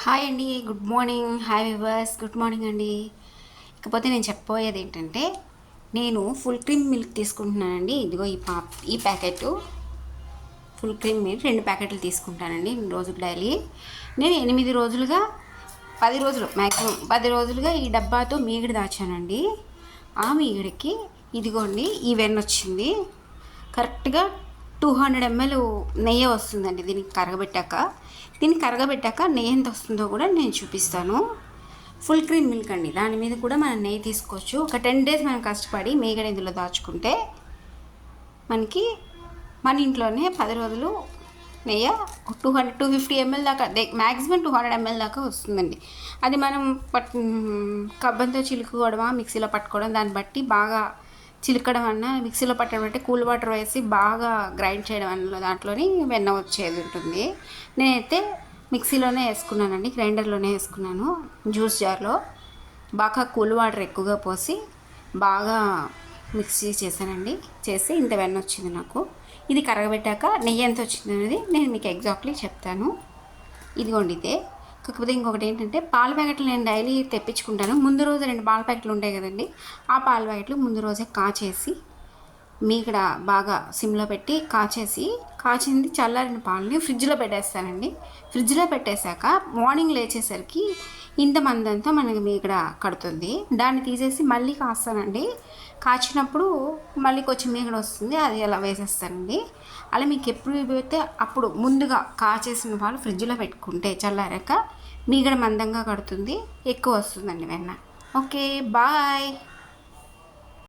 Hi అండి, good morning. Hi viewers, good morning అండి. ఇకపోతే నేను చెప్పబోయేది ఏంటంటే, నేను ఫుల్ క్రీమ్ మిల్క్ తీసుకుంటున్నానండి. ఇదిగో ఈ ప్యాకెట్ ఫుల్ క్రీమ్ మిల్క్ 2 ప్యాకెట్లు తీసుకుంటానండి రోజు డైలీ. నేను 8 రోజులుగా 10 రోజులు మ్యాక్సిమం 10 రోజులుగా ఈ డబ్బాతో మీగడ దాచానండి. ఆ మీగడికి ఇదిగోండి ఈ వెన్న వచ్చింది. కరెక్ట్గా 200 ml నెయ్యి వస్తుందండి. దీనికి కరగబెట్టాక నెయ్యి ఎంత వస్తుందో కూడా నేను చూపిస్తాను. ఫుల్ క్రీమ్ మిల్క్ అండి, దాని మీద కూడా మనం నెయ్యి తీసుకోవచ్చు. ఒక 10 days మనం కష్టపడి మీగడ ఇందులో దాచుకుంటే మనకి మన ఇంట్లోనే 10 రోజులు నెయ్యి 250 ml దాకా, మ్యాక్సిమం 200 ml దాకా వస్తుందండి. అది మనం కబ్బంతో చిలుకోవడమా మిక్సీలో పట్టుకోవడం దాన్ని బట్టి, బాగా చిలకడం అన్న మిక్సీలో పట్టడం అంటే కూల్ వాటర్ వేసి బాగా గ్రైండ్ చేయడం అన్న దాంట్లోని వెన్న వచ్చేది ఉంటుంది. నేనైతే మిక్సీలోనే వేసుకున్నానండి, గ్రైండర్లోనే వేసుకున్నాను. జ్యూస్ జార్లో బాగా కూల్ వాటర్ ఎక్కువగా పోసి బాగా మిక్సీ చేశానండి. చేసి ఇంత వెన్న వచ్చింది నాకు. ఇది కరగబెట్టాక నెయ్యి ఎంత వచ్చింది అనేది నేను మీకు ఎగ్జాక్ట్లీ చెప్తాను. ఇదిగోండి ఇదే. కాకపోతే ఇంకొకటి ఏంటంటే, పాల ప్యాకెట్లు నేను డైలీ తెప్పించుకుంటాను. ముందు రోజు 2 పాల ప్యాకెట్లు ఉంటాయి కదండి, ఆ పాల ప్యాకెట్లు ముందు రోజే కాచేసి మీగడ బాగా సిమ్లో పెట్టి కాచింది చల్లారిన పాలని ఫ్రిడ్జ్లో పెట్టేస్తానండి. ఫ్రిడ్జ్లో పెట్టేశాక మార్నింగ్ లేచేసరికి ఇంతమందంతా మనకి మీగడ కడుతుంది. దాన్ని తీసేసి మళ్ళీ కాస్తానండి. కాచినప్పుడు మళ్ళీ కొంచెం మీగడ వస్తుంది, అది అలా వేసేస్తానండి. అలా మీకు ఎప్పుడు అయితే అప్పుడు ముందుగా కాచేసిన పాలు ఫ్రిడ్జ్లో పెట్టుకుంటే చల్లారాక మీగడ మందంగా కడుతుంది, ఎక్కువ వస్తుందండి వెన్న. Okay, bye.